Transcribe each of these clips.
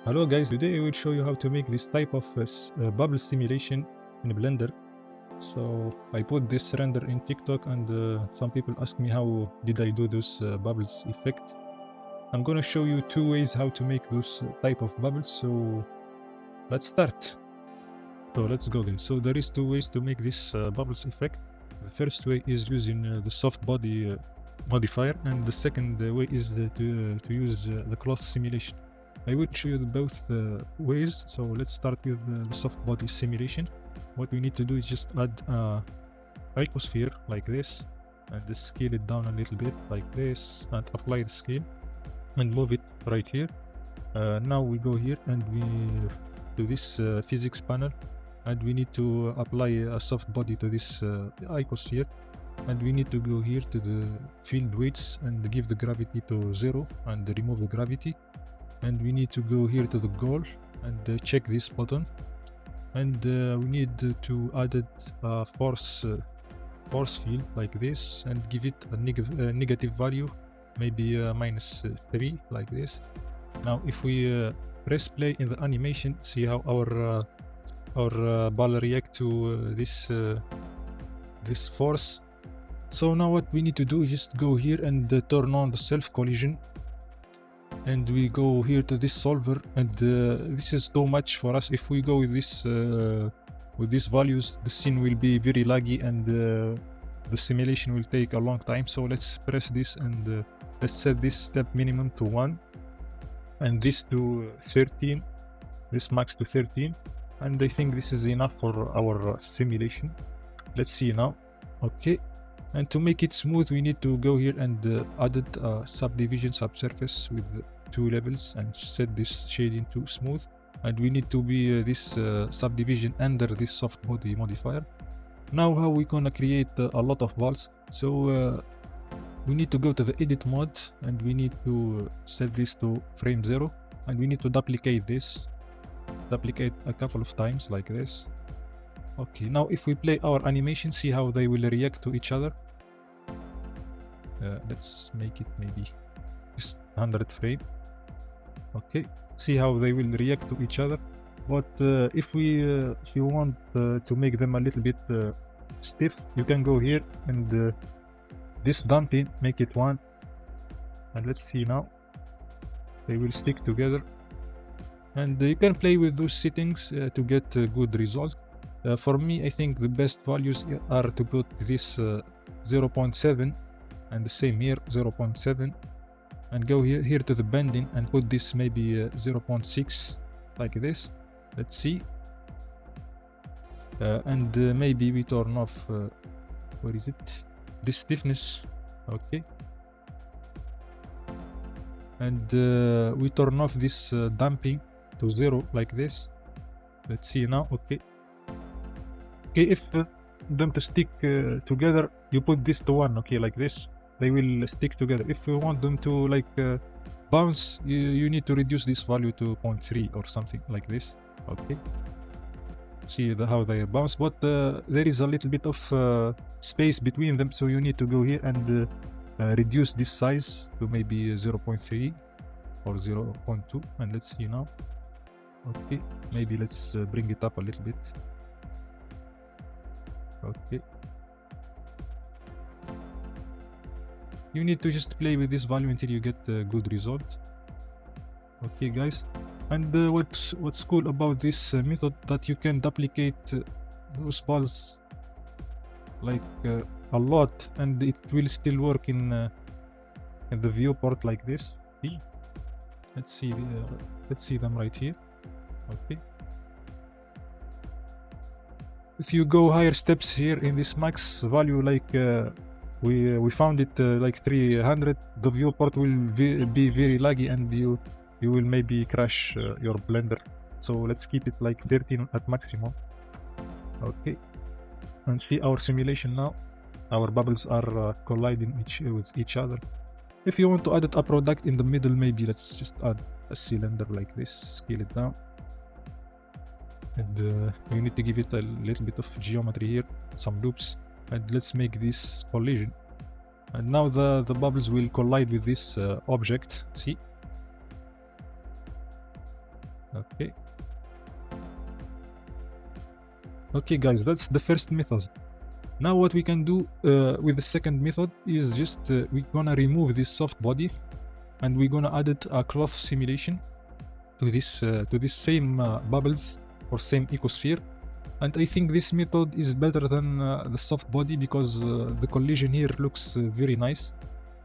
Hello guys, today I will show you how to make this type of bubble simulation in Blender. So I put this render in TikTok and some people ask me how did I do this bubbles effect. I'm gonna show you two ways how to make those type of bubbles, so let's start. So let's go guys. So there is two ways to make this bubbles effect. The first way is using the soft body modifier, and the second way is to use the cloth simulation. I will show you both ways. So let's start with the soft body simulation. What we need to do is just add icosphere like this, and scale it down a little bit like this, and apply the scale and move it right here. Now we go here and we do this physics panel, and we need to apply a soft body to this icosphere, and we need to go here to the field weights and give the gravity to 0 and remove the gravity. And we need to go here to the goal and check this button, and we need to add a force field like this and give it a negative value, maybe -3 like this. Now if we press play in the animation, see how our ball react to this force. So now what we need to do is just go here and turn on the self collision, and we go here to this solver, and this is too much for us. If we go with these values, the scene will be very laggy, and the simulation will take a long time. So let's press this, and let's set this step minimum to 1, and this to 13, this max to 13, and I think this is enough for our simulation. Let's see now. Okay, and to make it smooth, we need to go here and add a subdivision subsurface with 2 levels and set this shading to smooth. And we need to be this subdivision under this soft body modifier. Now how we gonna create a lot of balls? So we need to go to the edit mode, and we need to set this to frame 0, and we need to duplicate this. Duplicate a couple of times like this. Okay, now if we play our animation, see how they will react to each other. Let's make it maybe just 100 frame. Okay, see how they will react to each other. But if you want to make them a little bit stiff, you can go here and this dumping, make it 1, and let's see now. They will stick together, and you can play with those settings to get a good result. For me, I think the best values are to put this 0.7, and the same here 0.7, and go here to the bending and put this maybe 0.6 like this. Let's see. And maybe we turn off where is it, this stiffness. Okay, and we turn off this damping to 0 like this. Let's see now. Okay, if them to stick together, you put this to 1. Okay, like this, they will stick together. If you want them to like bounce, you need to reduce this value to 0.3 or something like this. Okay, see how they bounce, but there is a little bit of space between them, so you need to go here and reduce this size to maybe 0.3 or 0.2, and let's see now. Okay, maybe let's bring it up a little bit. Okay, you need to just play with this value until you get a good result. Okay guys, and what's cool about this method, that you can duplicate those balls like a lot, and it will still work in the viewport like this. See, let's see them right here. Okay, if you go higher steps here in this max value, like we found it like 300, the viewport will be very laggy, and you will maybe crash your Blender. So let's keep it like 13 at maximum. Okay, and see our simulation now. Our bubbles are colliding with each other. If you want to add a product in the middle, maybe let's just add a cylinder like this, scale it down, and you need to give it a little bit of geometry here, some loops, and let's make this collision. And now the bubbles will collide with this object. See, Okay. Okay, guys, that's the first method. Now what we can do with the second method is just we're gonna remove this soft body, and we're gonna add it a cloth simulation to this same bubbles or same ecosphere. And I think this method is better than the soft body because the collision here looks very nice.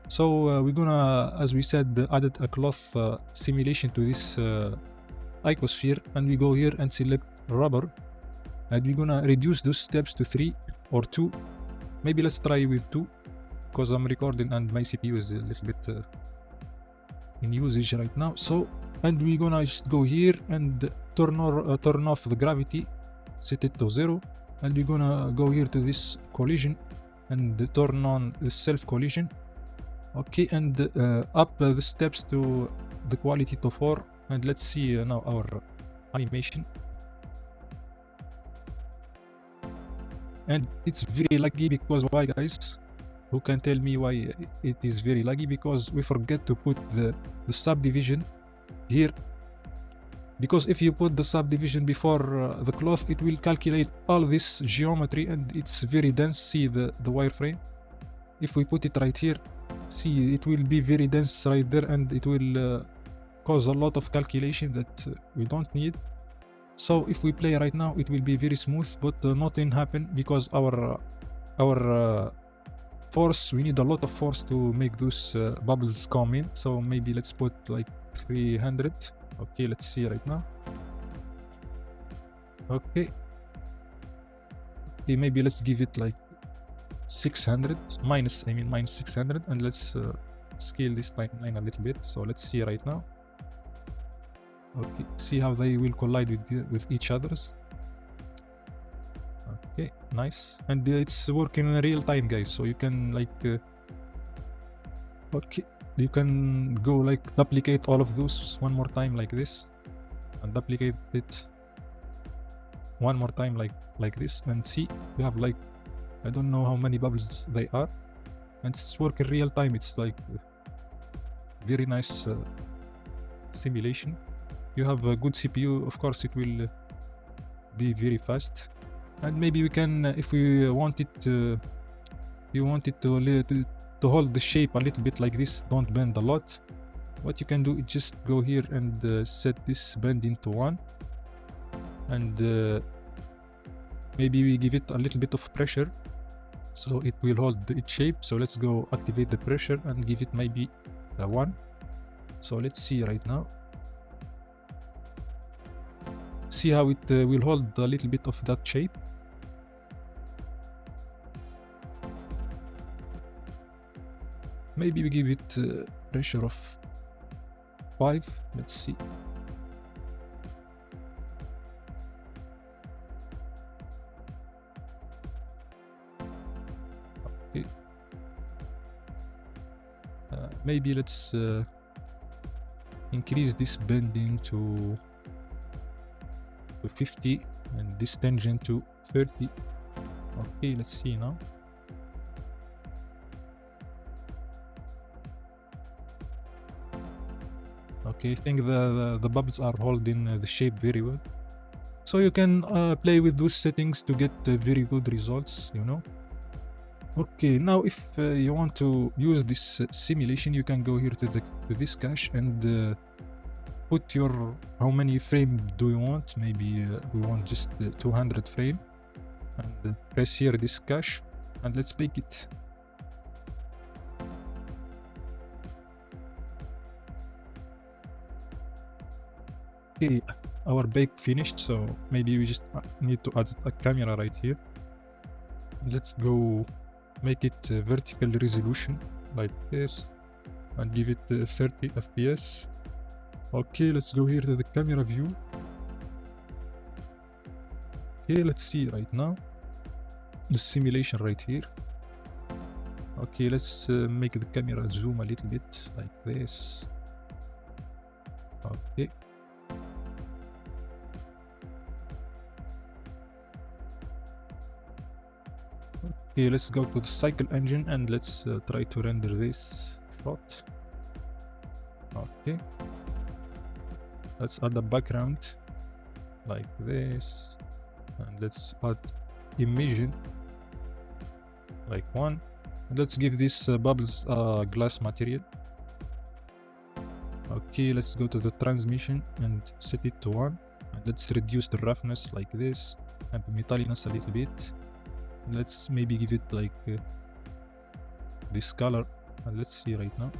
So we're gonna, as we said, added a cloth simulation to this icosphere, and we go here and select rubber, and we're gonna reduce those steps to 3 or 2. Maybe let's try with 2 because I'm recording and my CPU is a little bit in usage right now. So, and we're gonna just go here and turn off the gravity, set it to 0, and we're gonna go here to this collision and turn on the self collision. Okay, and up the steps to the quality to 4, and let's see now our animation. And it's very laggy because why, guys? Who can tell me why it is very laggy? Because we forget to put the subdivision here. Because if you put the subdivision before the cloth, it will calculate all this geometry and it's very dense. See the wireframe. If we put it right here, see it will be very dense right there, and it will cause a lot of calculation that we don't need. So if we play right now, it will be very smooth, but nothing happen because our force, we need a lot of force to make those bubbles come in. So maybe let's put like 300. Okay, let's see right now. Okay, maybe let's give it like 600 minus 600, and let's scale this timeline a little bit. So let's see right now. Okay, see how they will collide with each others. Okay, nice. And it's working in real time, guys, so you can like okay, you can go like duplicate all of those one more time like this, and duplicate it one more time like this, and see you have like, I don't know how many bubbles they are, and it's working real time. It's like very nice simulation. You have a good CPU, of course it will be very fast. And maybe we can, if we want it to, to hold the shape a little bit like this, don't bend a lot. What you can do is just go here and set this bend into 1, and maybe we give it a little bit of pressure so it will hold its shape. So let's go activate the pressure and give it maybe a 1. So let's see right now. See how it will hold a little bit of that shape. Maybe we give it pressure of 5. Let's see. Okay. Maybe let's increase this bending to 50 and this tangent to 30. Okay, let's see now. Okay, I think the bubbles are holding the shape very well. So you can play with those settings to get very good results, you know. Okay, now if you want to use this simulation, you can go here to this cache and put your, how many frame do you want? Maybe we want just 200 frame, and press here this cache, and let's bake it. Okay, our bake finished, so maybe we just need to add a camera right here. Let's go make it vertical resolution like this and give it 30 FPS. Okay, let's go here to the camera view. Okay, let's see right now the simulation right here. Okay, let's make the camera zoom a little bit like this. Okay. Okay, let's go to the cycle engine and let's try to render this shot. Okay. Let's add a background like this, and let's add emission like one. And let's give this bubbles glass material. Okay, let's go to the transmission and set it to 1. And let's reduce the roughness like this and the metallicness a little bit. Let's maybe give it like this color, and let's see right now.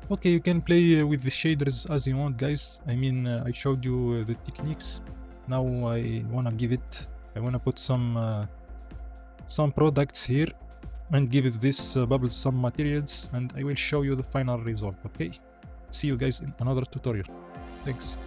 Okay, you can play with the shaders as you want, guys. I mean, I showed you the techniques. Now I wanna put some products here and give this bubbles some materials, and I will show you the final result. Okay, see you guys in another tutorial. Thanks.